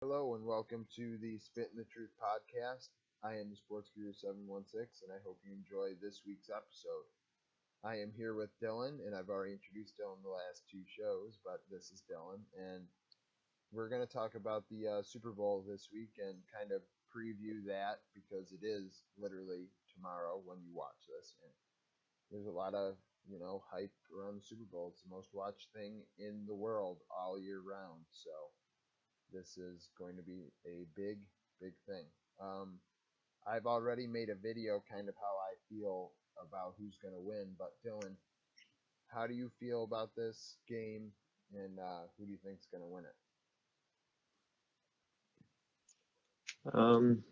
Hello and welcome to the Spittin the Truth podcast. I am the Sports Guru 716 and I hope you enjoy this week's episode. I am here with Dylan and I've already introduced Dylan the last two shows, but this is Dylan and we're going to talk about the Super Bowl this week and kind of preview that because it is literally tomorrow when you watch this. And there's a lot of, hype around the Super Bowl. It's the most watched thing in the world all year round. So this is going to be a big thing. I've already made a video kind of how I feel about who's going to win, but Dylan, how do you feel about this game, and who do you think is going to win it?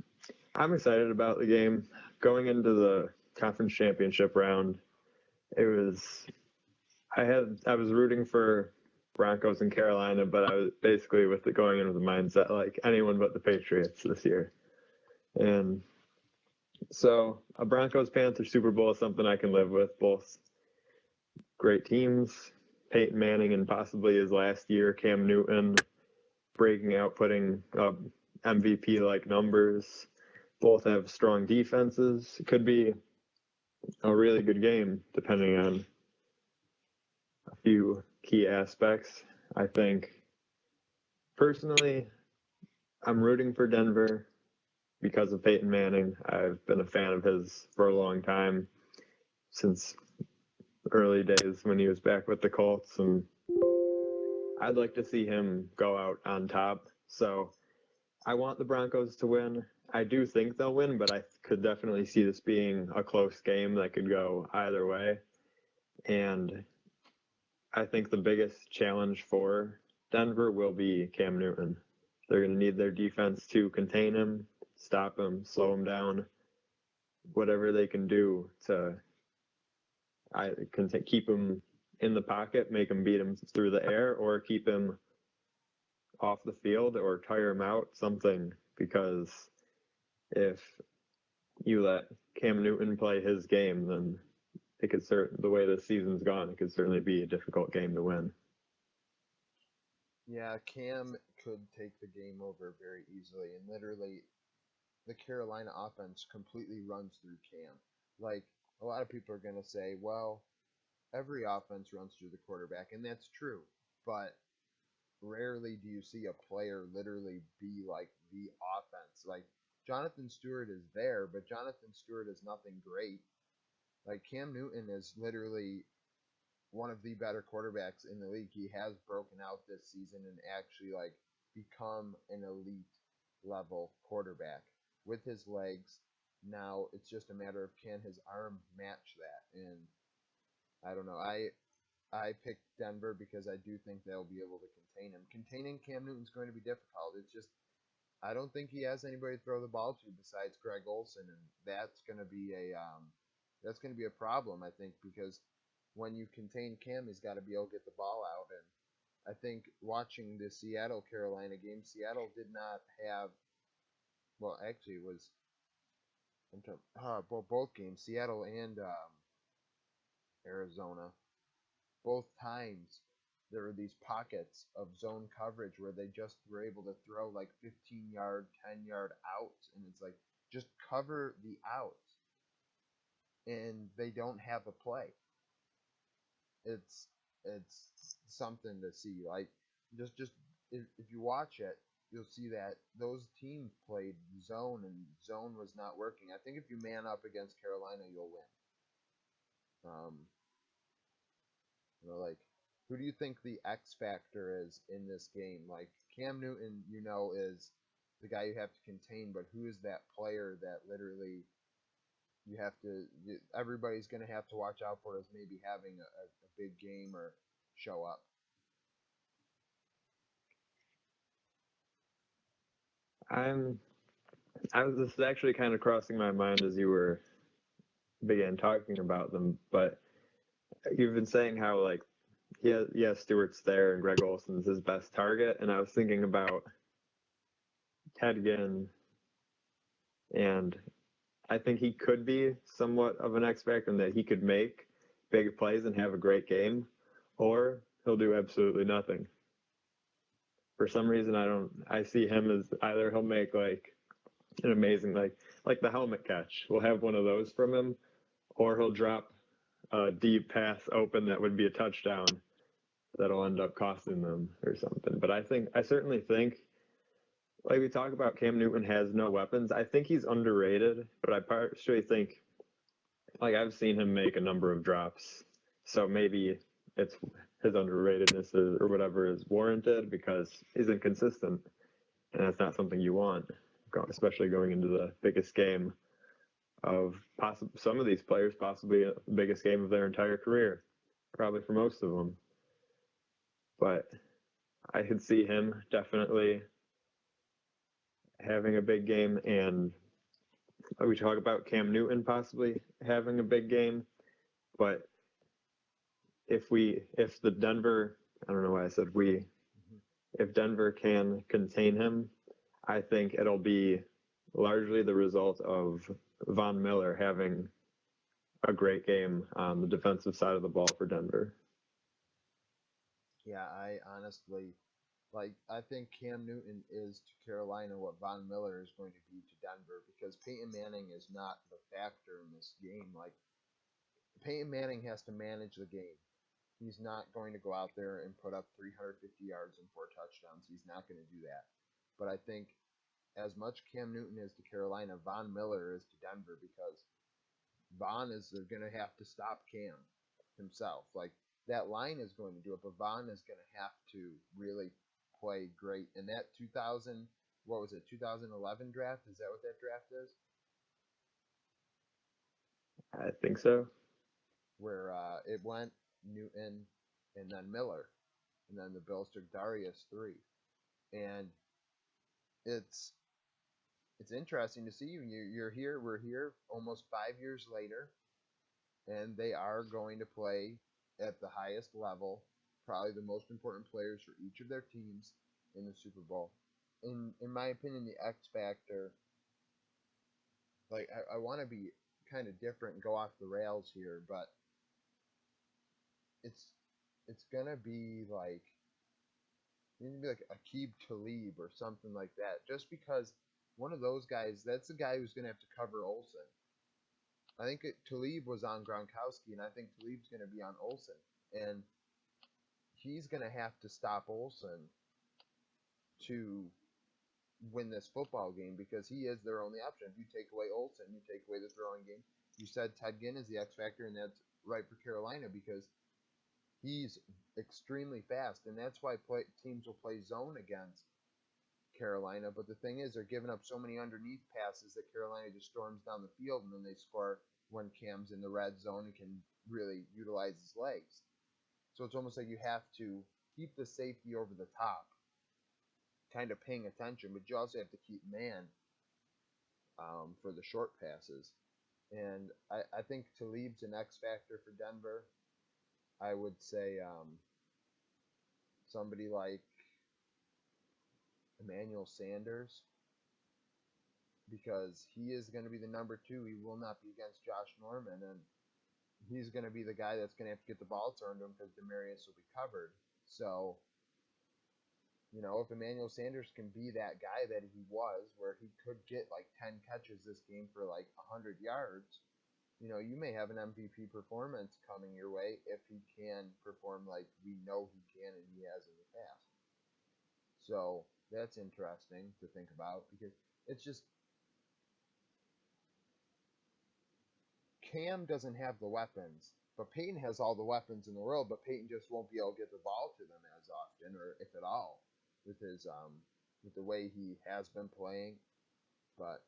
I'm excited about the game. Going into the conference championship round, it was I was rooting for Broncos and Carolina, but I was basically going in with the mindset like anyone but the Patriots this year. And so a Broncos Panthers Super Bowl is something I can live with. Both great teams, Peyton Manning and possibly his last year, Cam Newton breaking out, putting up MVP like numbers. Both have strong defenses. It could be a really good game depending on a few key aspects. I think personally, I'm rooting for Denver because of Peyton Manning. I've been a fan of his for a long time, since early days when he was back with the Colts, and I'd like to see him go out on top. So I want the Broncos to win. I do think they'll win, but I could definitely see this being a close game that could go either way. And I think the biggest challenge for Denver will be Cam Newton. They're going to need their defense to contain him, stop him, slow him down, whatever they can do to keep him in the pocket, make him beat him through the air, or keep him off the field or tire him out, something. Because if you let Cam Newton play his game, then the way the season's gone, it could certainly be a difficult game to win. Yeah, Cam could take the game over very easily, and literally, the Carolina offense completely runs through Cam. Like, a lot of people are going to say, well, every offense runs through the quarterback, and that's true. But rarely do you see a player literally be like the offense. Like, Jonathan Stewart is there, but Jonathan Stewart is nothing great. Like, Cam Newton is literally one of the better quarterbacks in the league. He has broken out this season and actually like become an elite level quarterback with his legs. Now it's just a matter of can his arm match that. And I don't know. I picked Denver because I do think they'll be able to contain him. Containing Cam Newton's going to be difficult. It's just I don't think he has anybody to throw the ball to besides Greg Olsen, and that's going to be a problem, I think, because when you contain Cam, he's got to be able to get the ball out. And I think watching the Seattle Carolina game, Seattle did not have. Well, actually, it was both games, Seattle and Arizona. Both times there were these pockets of zone coverage where they just were able to throw like 15-yard, 10-yard outs, and it's like just cover the outs, and they don't have a play. It's something to see. Like just if you watch it, you'll see that those teams played zone and zone was not working. I think if you man up against Carolina, you'll win. Like who do you think the X factor is in this game? Like Cam Newton, is the guy you have to contain, but who is that player that literally everybody's going to have to watch out for as maybe having a big game or show up. I'm I was just actually kind of crossing my mind as you began talking about them, but you've been saying how like Stewart's there and Greg Olson's his best target, and I was thinking about Ted Ginn, and I think he could be somewhat of an X factor in that he could make big plays and have a great game, or he'll do absolutely nothing. For some reason, I see him as either he'll make like an amazing, like the helmet catch. We'll have one of those from him, or he'll drop a deep pass open that would be a touchdown that'll end up costing them or something. But I certainly think, like we talk about, Cam Newton has no weapons. I think he's underrated, but I partially think, like, I've seen him make a number of drops, so maybe it's his underratedness or whatever is warranted because he's inconsistent, and that's not something you want, especially going into the biggest game of some of these players, possibly the biggest game of their entire career, probably for most of them. But I could see him definitely having a big game, and we talk about Cam Newton possibly having a big game, but if the Denver, I don't know why I said we, if Denver can contain him, I think it'll be largely the result of Von Miller having a great game on the defensive side of the ball for Denver. Yeah, I honestly, I think Cam Newton is to Carolina what Von Miller is going to be to Denver, because Peyton Manning is not the factor in this game. Like, Peyton Manning has to manage the game. He's not going to go out there and put up 350 yards and 4 touchdowns. He's not going to do that. But I think as much Cam Newton is to Carolina, Von Miller is to Denver, because Von is going to have to stop Cam himself. Like, that line is going to do it, but Von is going to have to really play great. And that 2011 draft, is that what that draft is? I think so. Where it went Newton and then Miller, and then the Bills took Darius 3. And it's interesting to see you. You're here. We're here almost 5 years later, and they are going to play at the highest level, probably the most important players for each of their teams in the Super Bowl. In my opinion, the X factor, like, I want to be kind of different and go off the rails here, but it's gonna be like, maybe like Aqib Talib or something like that, just because one of those guys, that's the guy who's gonna have to cover Olsen. I think Talib was on Gronkowski, and I think Talib's going to be on Olsen. And he's going to have to stop Olsen to win this football game, because he is their only option. If you take away Olsen, you take away the throwing game. You said Ted Ginn is the X factor, and that's right for Carolina, because he's extremely fast, and that's why teams will play zone against Carolina. But the thing is, they're giving up so many underneath passes that Carolina just storms down the field, and then they score when Cam's in the red zone and can really utilize his legs. So it's almost like you have to keep the safety over the top, kind of paying attention, but you also have to keep man for the short passes. And I think Talib's an X factor for Denver. I would say somebody like Emmanuel Sanders, because he is going to be the number 2. He will not be against Josh Norman, and he's going to be the guy that's going to have to get the ball turned to him, because Demaryius will be covered. So, if Emmanuel Sanders can be that guy that he was, where he could get like 10 catches this game for like 100 yards, you may have an MVP performance coming your way if he can perform like we know he can and he has in the past. So that's interesting to think about, because it's just, Cam doesn't have the weapons, but Peyton has all the weapons in the world, but Peyton just won't be able to get the ball to them as often, or if at all, with his with the way he has been playing. But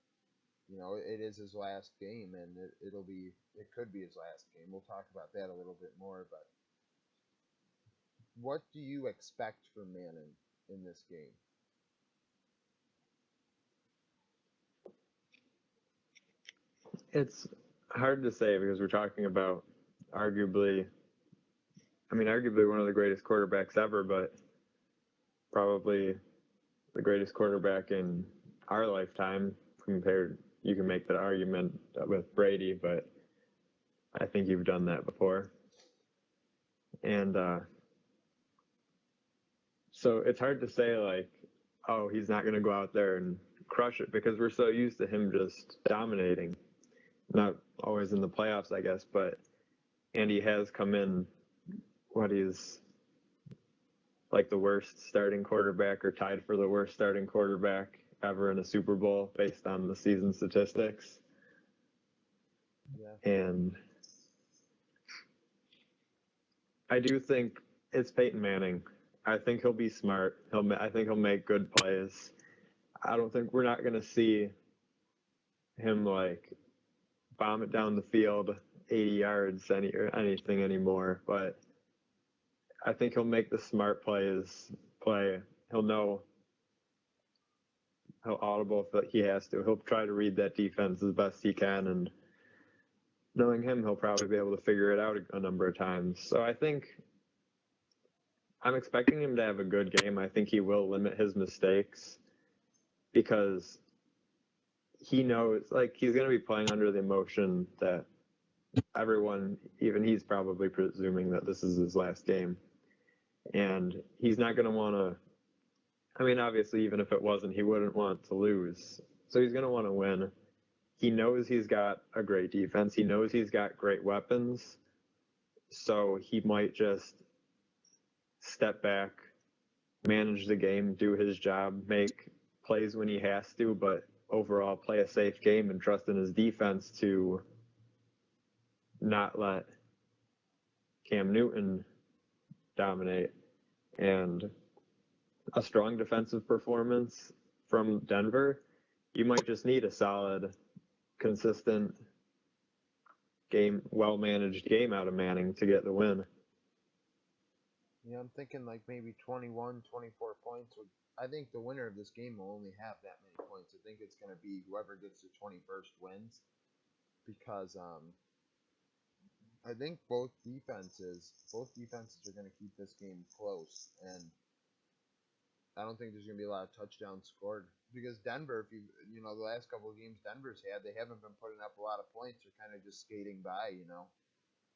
it is his last game, and it could be his last game. We'll talk about that a little bit more. But what do you expect from Manning in this game? It's hard to say, because we're talking about arguably one of the greatest quarterbacks ever, but probably the greatest quarterback in our lifetime. You can make that argument with Brady, but I think you've done that before. And So it's hard to say, like, oh, he's not going to go out there and crush it because we're so used to him just dominating. Not always in the playoffs, I guess, but Andy has come in what he's like the worst starting quarterback or tied for the worst starting quarterback ever in a Super Bowl based on the season statistics. Yeah. And I do think it's Peyton Manning. I think he'll be smart. I think he'll make good plays. I don't think we're not going to see him like bomb it down the field 80 yards or anything anymore, but I think he'll make the smart play. He'll know how audible if he has to. He'll try to read that defense as best he can, and knowing him, he'll probably be able to figure it out a number of times. So I think I'm expecting him to have a good game. I think he will limit his mistakes because he knows, like, he's going to be playing under the emotion that everyone, even he's probably presuming that this is his last game. And he's not going to want to, I mean, obviously, even if it wasn't, he wouldn't want to lose. So he's going to want to win. He knows he's got a great defense. He knows he's got great weapons. So he might just step back, manage the game, do his job, make plays when he has to, but overall play a safe game and trust in his defense to not let Cam Newton dominate. And a strong defensive performance from Denver, you might just need a solid, consistent game, well-managed game out of Manning to get the win. Yeah, I'm thinking like maybe 21, 24 points. I think the winner of this game will only have that many points. I think it's going to be whoever gets the 21st wins because I think both defenses are going to keep this game close, and I don't think there's going to be a lot of touchdowns scored because Denver, if the last couple of games Denver's had, they haven't been putting up a lot of points. They're kind of just skating by.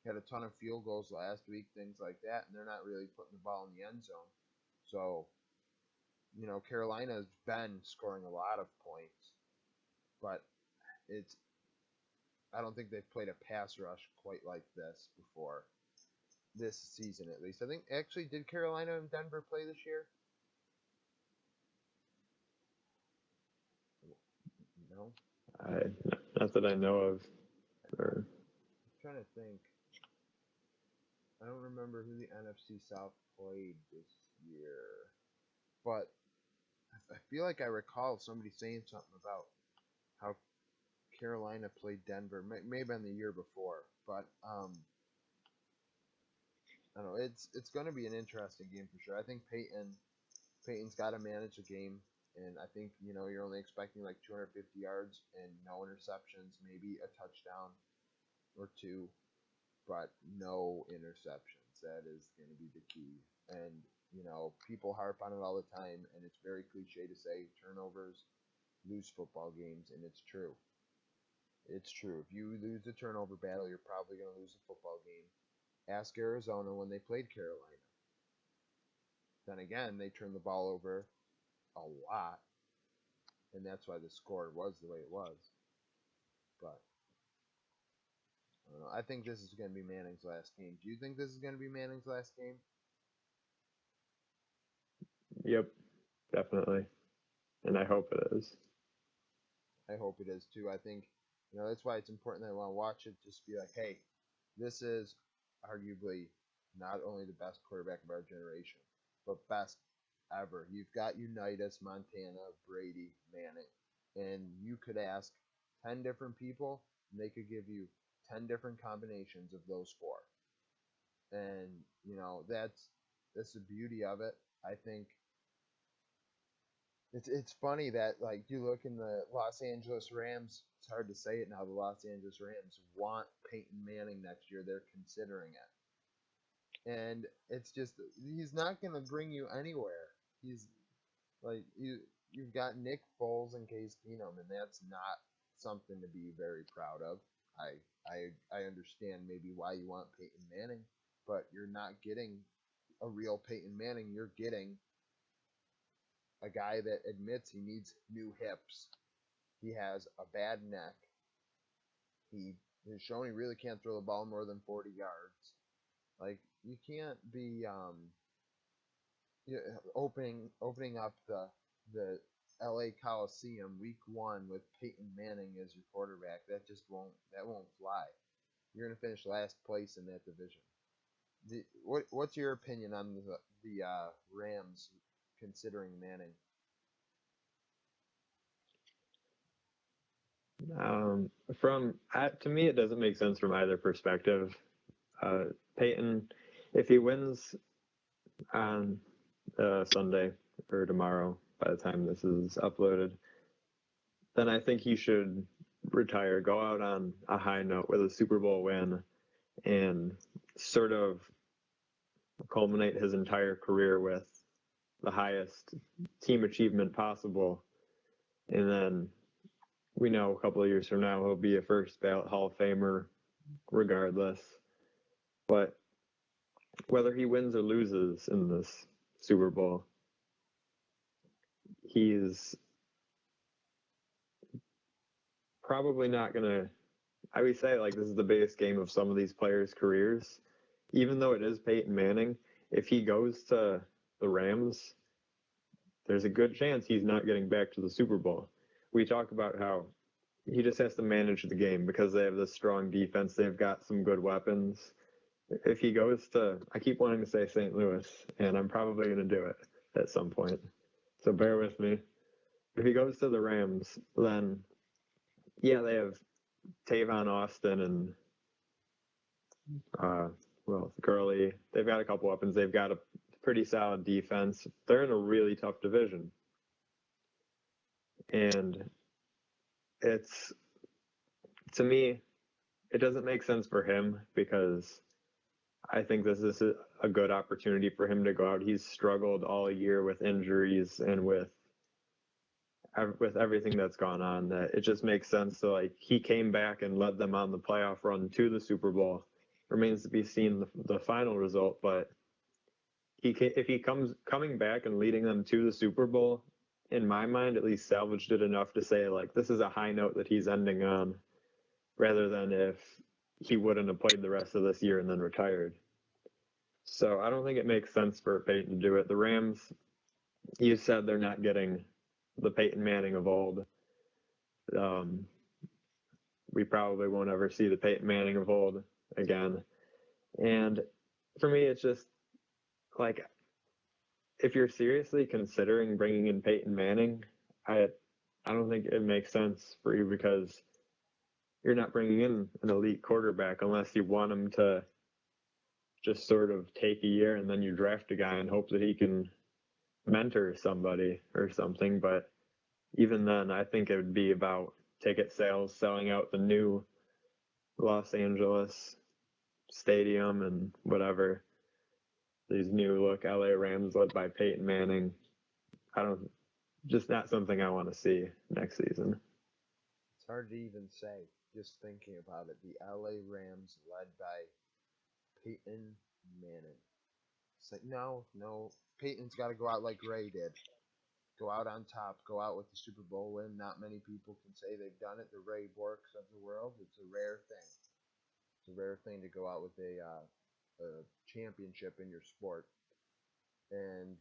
Had a ton of field goals last week, things like that, and they're not really putting the ball in the end zone. So, Carolina's been scoring a lot of points, but I don't think they've played a pass rush quite like this before. This season, at least. I think, actually, did Carolina and Denver play this year? No? Not that I know of. Or... I'm trying to think. I don't remember who the NFC South played this year. But I feel like I recall somebody saying something about how Carolina played Denver. Maybe in the year before. But, I don't know. It's going to be an interesting game for sure. I think Peyton's got to manage the game. And I think, you're only expecting like 250 yards and no interceptions, maybe a touchdown or two, but no interceptions. That is going to be the key. And, people harp on it all the time, and it's very cliche to say turnovers lose football games, and it's true. It's true. If you lose the turnover battle, you're probably going to lose the football game. Ask Arizona when they played Carolina. Then again, they turned the ball over a lot, and that's why the score was the way it was. But I don't know. I think this is going to be Manning's last game. Do you think this is going to be Manning's last game? Yep, definitely. And I hope it is. I hope it is too. I think, that's why it's important that I want to watch it. Just be like, hey, this is arguably not only the best quarterback of our generation, but best ever. You've got Unitas, Montana, Brady, Manning, and you could ask 10 different people, and they could give you 10 different combinations of those four. And that's the beauty of it. I think it's funny that like you look in the Los Angeles Rams. It's hard to say it now. The Los Angeles Rams want Peyton Manning next year. They're considering it, and it's just he's not going to bring you anywhere. He's like you've got Nick Foles and Case Keenum, and that's not something to be very proud of. I understand maybe why you want Peyton Manning, but you're not getting a real Peyton Manning. You're getting a guy that admits he needs new hips. He has a bad neck. He has shown he really can't throw the ball more than 40 yards. Like you can't be opening up the LA Coliseum week 1 with Peyton Manning as your quarterback. That won't fly. You're gonna finish last place in that division. What's your opinion on the Rams considering Manning? To me, it doesn't make sense from either perspective. Peyton, if he wins on Sunday or tomorrow, by the time this is uploaded, then I think he should retire, go out on a high note with a Super Bowl win, and sort of culminate his entire career with the highest team achievement possible. And then we know a couple of years from now he'll be a first ballot Hall of Famer regardless. But whether he wins or loses in this Super Bowl, he's probably not going to, I would say, like, this is the biggest game of some of these players' careers. Even though it is Peyton Manning, if he goes to the Rams, there's a good chance he's not getting back to the Super Bowl. We talk about how he just has to manage the game because they have this strong defense. They've got some good weapons. If he goes to, I keep wanting to say St. Louis, and I'm probably going to do it at some point. So bear with me. If he goes to the Rams, then, yeah, they have Tavon Austin and, Gurley. They've got a couple weapons. They've got a pretty solid defense. They're in a really tough division. And to me, it doesn't make sense for him because I think this is a good opportunity for him to go out. He's struggled all year with injuries and with everything that's gone on, that it just makes sense to, like, he came back and led them on the playoff run to the Super Bowl. Remains to be seen the final result, but if he coming back and leading them to the Super Bowl, in my mind at least, salvaged it enough to say, like, this is a high note that he's ending on, rather than if he wouldn't have played the rest of this year and then retired. So I don't think it makes sense for Peyton to do it. The Rams, you said they're not getting the Peyton Manning of old. We probably won't ever see the Peyton Manning of old again. And for me, it's just like, if you're seriously considering bringing in Peyton Manning, I don't think it makes sense for you, because you're not bringing in an elite quarterback unless you want him to just sort of take a year and then you draft a guy and hope that he can mentor somebody or something. But even then, I think it would be about ticket sales, selling out the new Los Angeles stadium and whatever. These new look LA Rams led by Peyton Manning. Just not something I want to see next season. It's hard to even say, just thinking about it. The LA Rams led by Peyton Manning. It's like, no. Peyton's got to go out like Ray did. Go out on top. Go out with the Super Bowl win. Not many people can say they've done it. The Ray Borks of the world. It's a rare thing. It's a rare thing to go out with a championship in your sport. And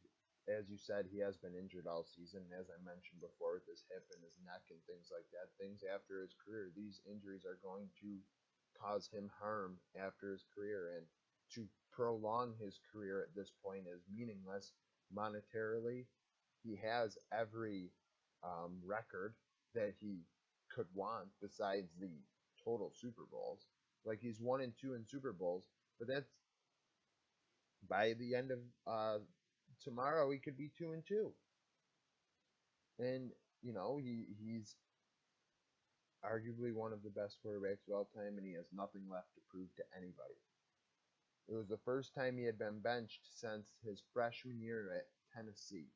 as you said, he has been injured all season. As I mentioned before, with his hip and his neck and things like that, things after his career, these injuries are going to cause him harm after his career. And to prolong his career at this point is meaningless monetarily. He has every record that he could want besides the total Super Bowls. Like, he's 1-2 in Super Bowls, but that's by the end of tomorrow he could be 2-2, and he's arguably one of the best quarterbacks of all time, and he has nothing left to prove to anybody. It was the first time he had been benched since his freshman year at Tennessee,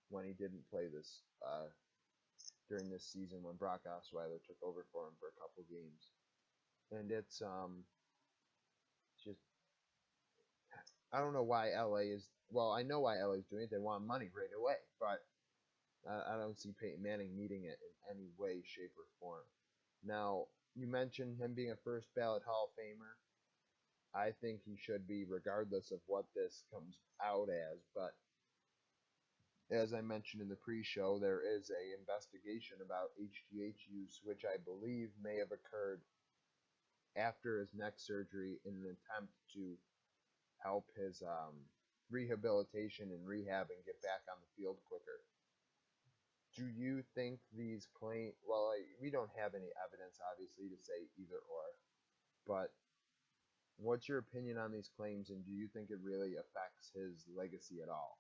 when he didn't play this during this season when Brock Osweiler took over for him for a couple games, and it's just, I don't know why LA is. Well, I know why LA is doing it. They want money right away. But I don't see Peyton Manning needing it in any way, shape, or form. Now, you mentioned him being a first ballot Hall of Famer. I think he should be, regardless of what this comes out as. But as I mentioned in the pre-show, there is a investigation about HGH use, which I believe may have occurred after his neck surgery in an attempt to help his rehabilitation and rehab and get back on the field quicker. Do you think these claims? Well, we don't have any evidence, obviously, to say either or. But what's your opinion on these claims, and do you think it really affects his legacy at all?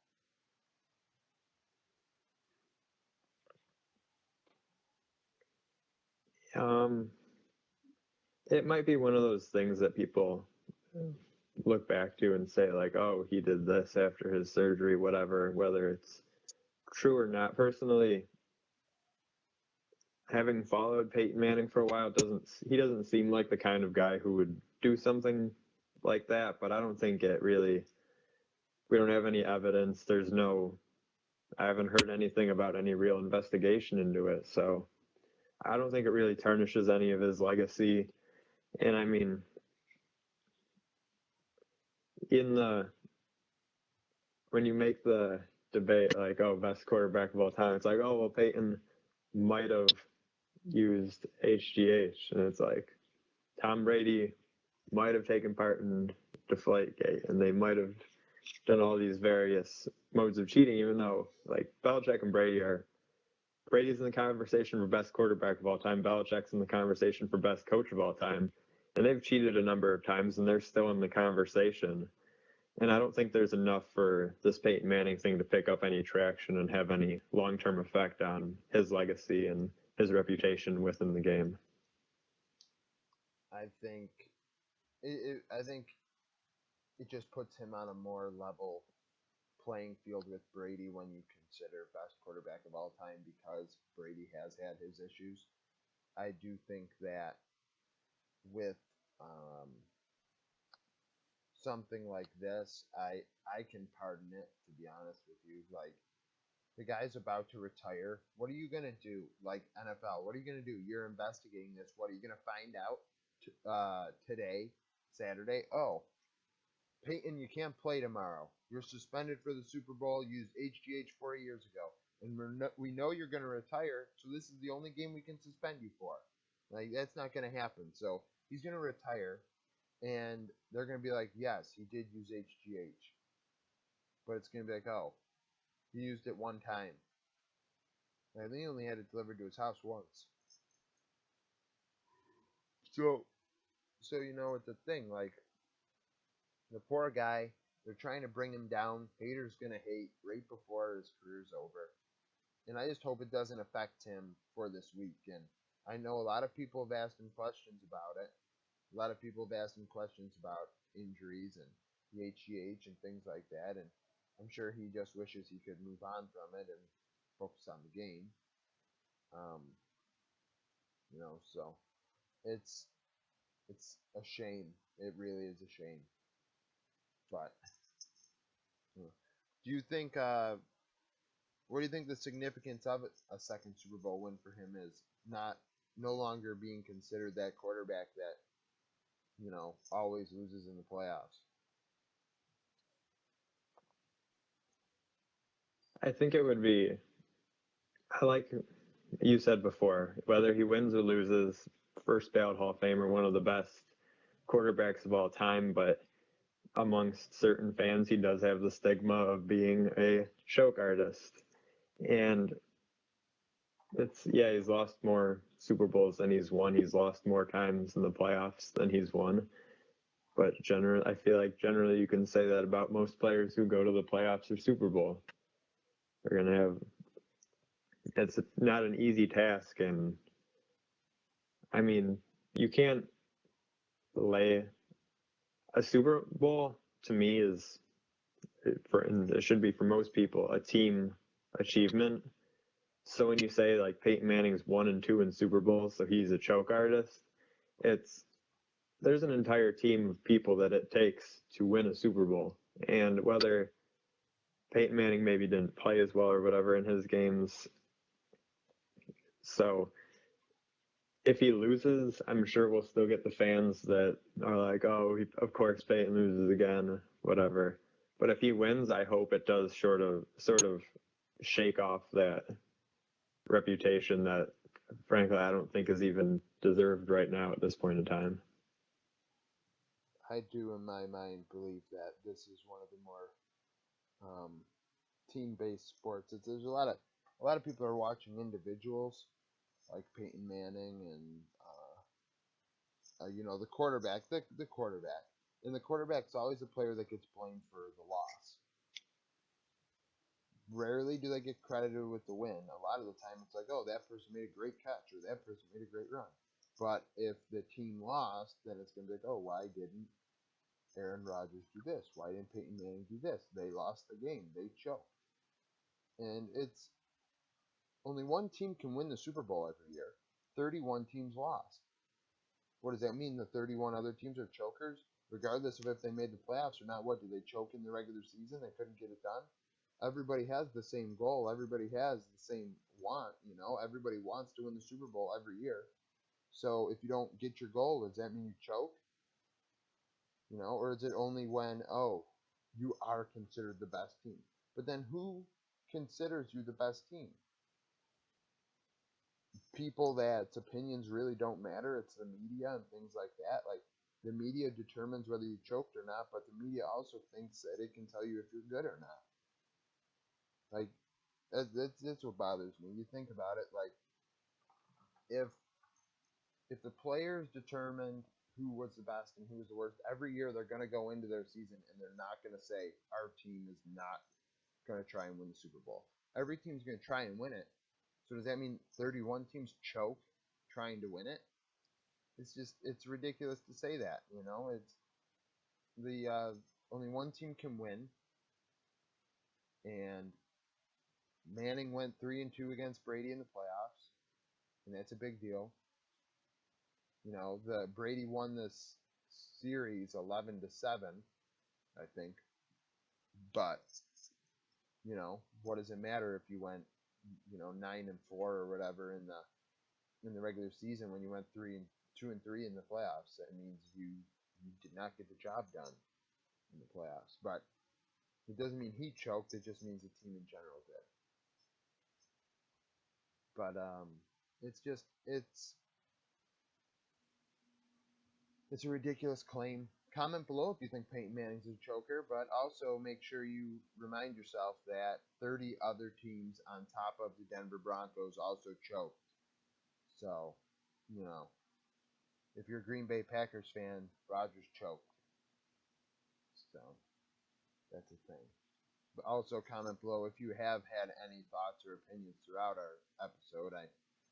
Um, it might be one of those things that people look back to and say like, oh, he did this after his surgery, whatever, whether it's true or not. Personally, having followed Peyton Manning for a while, he doesn't seem like the kind of guy who would do something like that, but I don't think it really, we don't have any evidence. I haven't heard anything about any real investigation into it. So I don't think it really tarnishes any of his legacy. And I mean, in the, when you make the debate like, oh, best quarterback of all time, it's like, oh, well, Peyton might have used HGH. And it's like, Tom Brady might have taken part in Deflategate, and they might have done all these various modes of cheating, even though like Belichick and Brady's in the conversation for best quarterback of all time. Belichick's in the conversation for best coach of all time. And they've cheated a number of times, and they're still in the conversation. And I don't think there's enough for this Peyton Manning thing to pick up any traction and have any long-term effect on his legacy and his reputation within the game. I think I think it just puts him on a more level playing field with Brady when you consider best quarterback of all time because Brady has had his issues. I do think that with um, something like this, I can pardon it, to be honest with you. Like, the guy's about to retire. What are you gonna do? Like, NFL, what are you gonna do? You're investigating this. What are you gonna find out today, Saturday? Oh, Peyton, you can't play tomorrow. You're suspended for the Super Bowl. Used HGH 4 years ago, and we know you're going to retire. So this is the only game we can suspend you for. Like, that's not going to happen. So he's going to retire, and they're going to be like, yes, he did use HGH, but it's going to be like, oh, he used it one time. I think he only had it delivered to his house once. So, it's a thing. Like, the poor guy, they're trying to bring him down. Haters gonna hate right before his career's over. And I just hope it doesn't affect him for this week. And I know a lot of people have asked him questions about it. A lot of people have asked him questions about injuries and the HGH and things like that. And I'm sure he just wishes he could move on from it and focus on the game. Um, so it's it's a shame. It really is a shame. But do you think what do you think the significance of a second Super Bowl win for him is? Not no longer being considered that quarterback that always loses in the playoffs. I think it would be, like you said before, whether he wins or loses, first ballot Hall of Famer, one of the best quarterbacks of all time, but amongst certain fans, he does have the stigma of being a choke artist. And he's lost more Super Bowls than he's won. He's lost more times in the playoffs than he's won. But I feel like generally you can say that about most players who go to the playoffs or Super Bowl. They're going to have, it's not an easy task. And I mean, you can't lay a Super Bowl, to me, and it should be for most people, a team achievement. So when you say like Peyton Manning's 1 and 2 in Super Bowls, so he's a choke artist, there's an entire team of people that it takes to win a Super Bowl. And whether Peyton Manning maybe didn't play as well or whatever in his games. So if he loses, I'm sure we'll still get the fans that are like, oh, of course Peyton loses again, whatever. But if he wins, I hope it does sort of shake off that reputation that, frankly, I don't think is even deserved right now at this point in time. I do, in my mind, believe that this is one of the more team-based sports. There's a lot of people are watching individuals like Peyton Manning and the quarterback, the quarterback, and the quarterback's always a player that gets blamed for the loss. Rarely do they get credited with the win. A lot of the time, it's like, oh, that person made a great catch or that person made a great run. But if the team lost, then it's going to be like, oh, why didn't Aaron Rodgers do this? Why didn't Peyton Manning do this? They lost the game. They choked. And it's only one team can win the Super Bowl every year. 31 teams lost. What does that mean? The 31 other teams are chokers? Regardless of if they made the playoffs or not, what, did they choke in the regular season? They couldn't get it done? Everybody has the same goal. Everybody has the same want, Everybody wants to win the Super Bowl every year. So if you don't get your goal, does that mean you choke? Or is it only when, oh, you are considered the best team? But then who considers you the best team? People that's opinions really don't matter. It's the media and things like that. Like, the media determines whether you choked or not, but the media also thinks that it can tell you if you're good or not. Like, that's what bothers me. You think about it, like, if the players determined who was the best and who was the worst, every year they're going to go into their season and they're not going to say, our team is not going to try and win the Super Bowl. Every team's going to try and win it. So does that mean 31 teams choke trying to win it? It's ridiculous to say that, It's only one team can win, and Manning went 3-2 against Brady in the playoffs, and that's a big deal. The Brady won this series 11-7, I think. But what does it matter if you went 9-4 or whatever in the regular season when you went 2-3 in the playoffs? That means you did not get the job done in the playoffs. But it doesn't mean he choked. It just means the team in general did. But it's a ridiculous claim. Comment below if you think Peyton Manning's a choker, but also make sure you remind yourself that 30 other teams on top of the Denver Broncos also choked. So, if you're a Green Bay Packers fan, Rodgers choked. So, that's a thing. But also comment below if you have had any thoughts or opinions throughout our episode.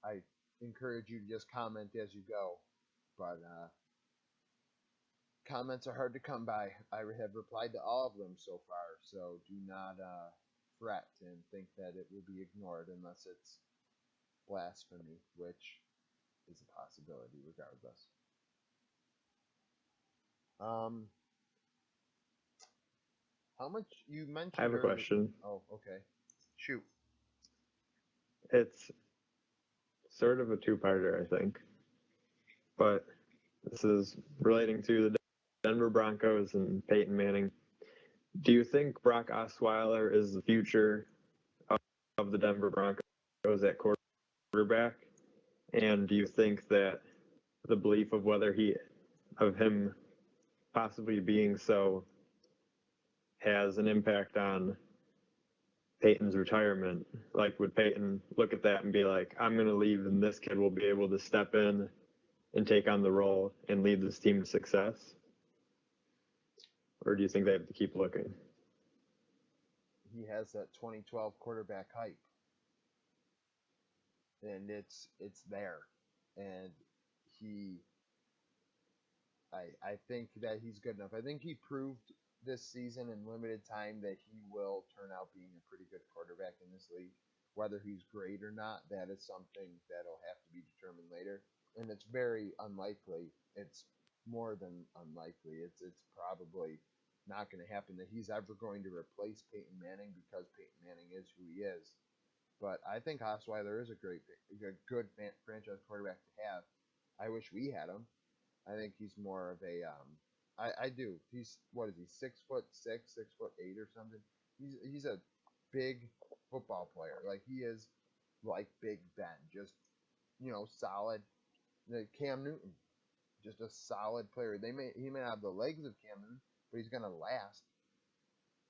I encourage you to just comment as you go. But comments are hard to come by. I have replied to all of them so far, so do not fret and think that it will be ignored unless it's blasphemy, which is a possibility regardless. How much you mentioned? I have a question. Oh, okay. Shoot. It's sort of a two-parter, I think. But this is relating to the Denver Broncos and Peyton Manning. Do you think Brock Osweiler is the future of the Denver Broncos at quarterback? And do you think that the belief of him possibly being so has an impact on Peyton's retirement? Like, would Peyton look at that and be like, I'm going to leave and this kid will be able to step in and take on the role and lead this team to success? Or do you think they have to keep looking? He has that 2012 quarterback hype. And it's there. And I think that he's good enough. I think he proved this season in limited time that he will turn out being a pretty good quarterback in this league. Whether he's great or not, that is something that'll have to be determined later. And it's very unlikely. It's more than unlikely. It's probably not going to happen that he's ever going to replace Peyton Manning because Peyton Manning is who he is. But I think Osweiler is a good franchise quarterback to have. I wish we had him. I think he's more of a I do. He's what is he? 6'6", 6'8" or something. He's a big football player. Like he is like Big Ben, just solid. Cam Newton, just a solid player. He may not have the legs of Cam Newton, but he's gonna last,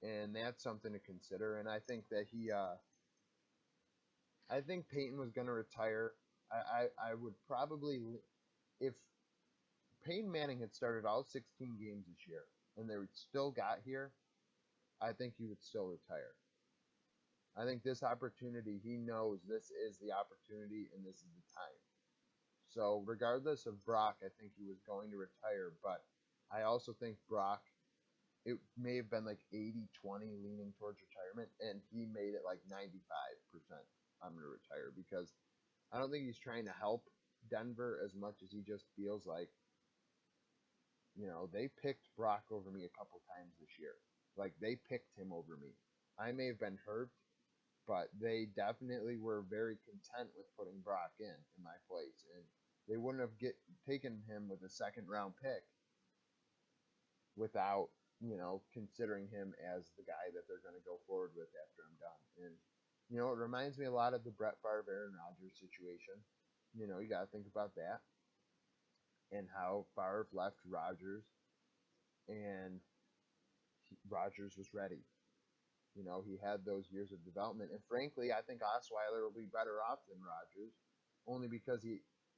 and that's something to consider. And I think that I think Peyton was gonna retire. I would probably, if Peyton Manning had started all 16 games this year and they still got here, I think he would still retire. I think this opportunity, he knows this is the opportunity and this is the time. So regardless of Brock, I think he was going to retire, but I also think Brock, it may have been like 80-20 leaning towards retirement, and he made it like 95% I'm going to retire because I don't think he's trying to help Denver as much as he just feels like, they picked Brock over me a couple times this year. Like, they picked him over me. I may have been hurt, but they definitely were very content with putting Brock in my place. And they wouldn't have taken him with a second-round pick without, considering him as the guy that they're going to go forward with after I'm done. And, it reminds me a lot of the Brett Favre, Aaron Rodgers situation. You got to think about that. And how Favre left Rodgers, and Rodgers was ready. He had those years of development. And frankly, I think Osweiler will be better off than Rodgers, only because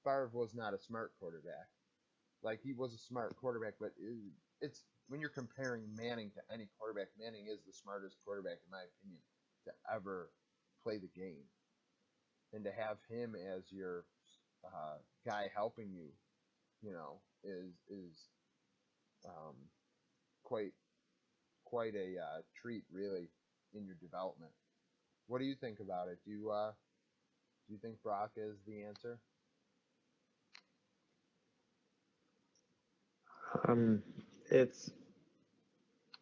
Favre was not a smart quarterback. Like, he was a smart quarterback, but it's when you're comparing Manning to any quarterback, Manning is the smartest quarterback, in my opinion, to ever play the game. And to have him as your guy helping you, is quite a treat, really, in your development. What do you think about it? Do you think Brock is the answer? It's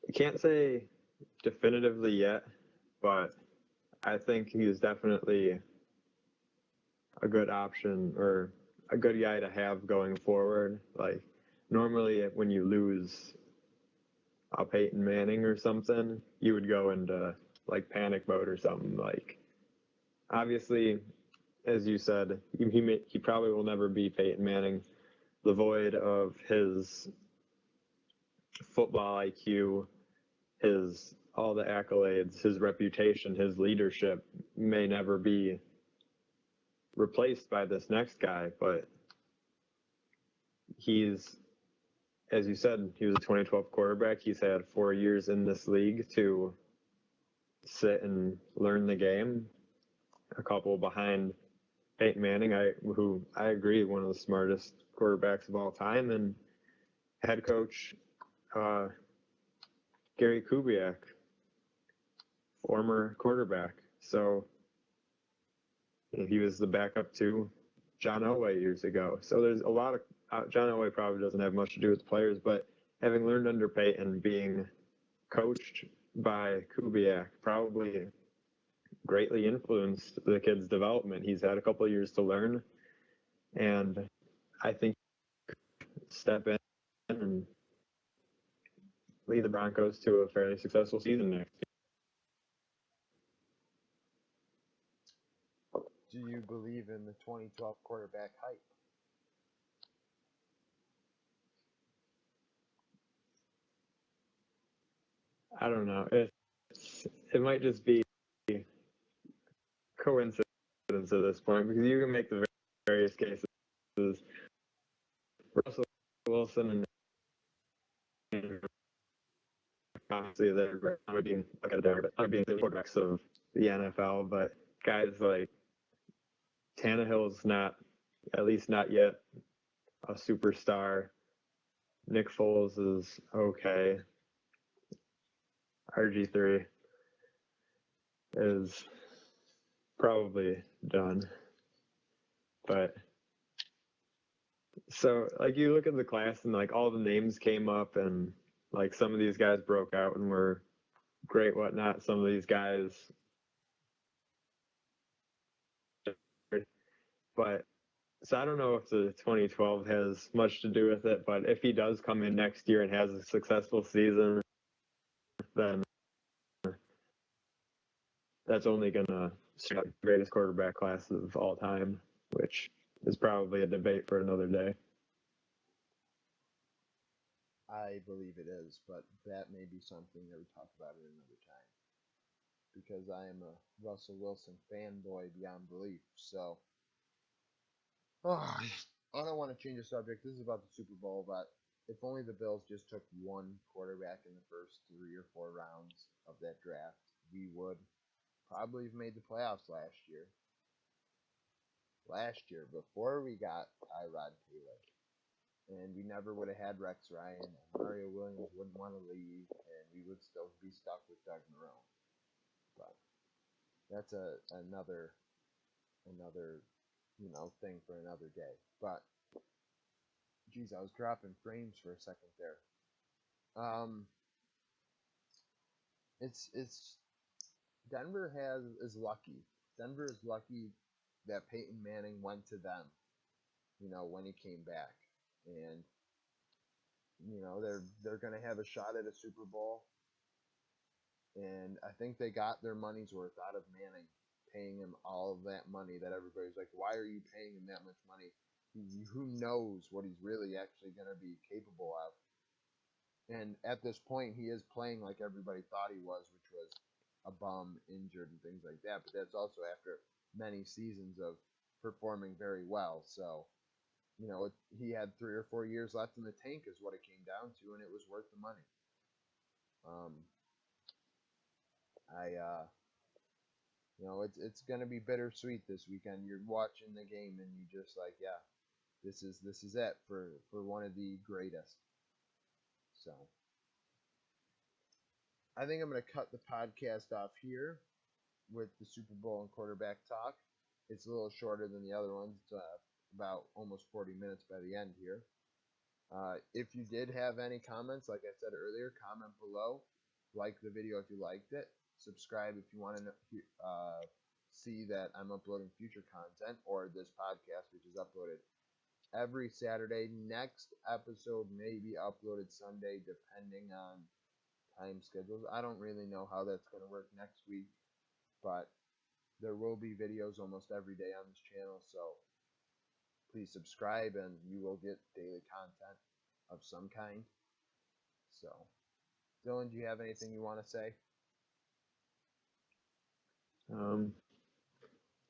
I can't say definitively yet, but I think he's definitely a good option or a good guy to have going forward. Like, normally when you lose a Peyton Manning or something, you would go into like panic mode or something. Like, obviously, as you said, he probably will never be Peyton Manning. The void of his football IQ, all the accolades, his reputation, his leadership may never be replaced by this next guy, but he's, as you said, he was a 2012 quarterback. He's had 4 years in this league to sit and learn the game, a couple behind Peyton Manning, who I agree, one of the smartest quarterbacks of all time, and head coach Gary Kubiak, former quarterback. So he was the backup to John Elway years ago. So there's a lot of John Elway probably doesn't have much to do with the players, but having learned under Peyton, being coached by Kubiak, probably greatly influenced the kid's development. He's had a couple of years to learn, and I think step in and lead the Broncos to a fairly successful season next year. Do you believe in the 2012 quarterback hype? I don't know. It might just be coincidence at this point, because you can make the various cases. Russell Wilson and obviously they're not being the quarterbacks of the NFL, but guys like Tannehill's not, at least not yet, a superstar. Nick Foles is okay. RG3 is probably done. But so, like, you look at the class and like all the names came up, and Like some of these guys broke out and were great, whatnot. Some of these guys, but so I don't know if the 2012 has much to do with it, but if he does come in next year and has a successful season, then that's only going to start the greatest quarterback class of all time, which is probably a debate for another day. I believe it is, but that may be something that we talk about at another time. Because I am a Russell Wilson fanboy beyond belief. So, oh, I don't want to change the subject. This is about the Super Bowl, but if only the Bills just took one quarterback in the first 3 or 4 rounds of that draft, we would probably have made the playoffs last year. Before we got Tyrod Taylor. And we never would have had Rex Ryan, and Mario Williams wouldn't want to leave, and we would still be stuck with Doug Marrone. But that's another thing for another day. But geez, I was dropping frames for a second there. It's Denver is lucky. Denver is lucky that Peyton Manning went to them. When he came back, and they're gonna have a shot at a Super Bowl. And I think they got their money's worth out of Manning, paying him all of that money that everybody's like, why are you paying him that much money? Who knows what he's really actually going to be capable of? And at this point, he is playing like everybody thought he was, which was a bum, injured, and things like that. But that's also after many seasons of performing very well. So, he had 3 or 4 years left in the tank is what it came down to, and it was worth the money. It's gonna be bittersweet this weekend. You're watching the game and you just like, yeah, this is it for one of the greatest. So I think I'm gonna cut the podcast off here with the Super Bowl and quarterback talk. It's a little shorter than the other ones. It's about almost 40 minutes by the end here. If you did have any comments, like I said earlier, comment below. Like the video if you liked it. Subscribe if you want to see that I'm uploading future content, or this podcast, which is uploaded every Saturday. Next episode may be uploaded Sunday, depending on time schedules. I don't really know how that's going to work next week, but there will be videos almost every day on this channel, so please subscribe and you will get daily content of some kind. So, Dylan, do you have anything you want to say?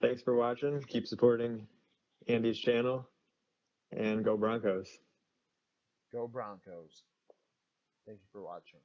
Thanks for watching. Keep supporting Andy's channel, and go Broncos. Go Broncos. Thank you for watching.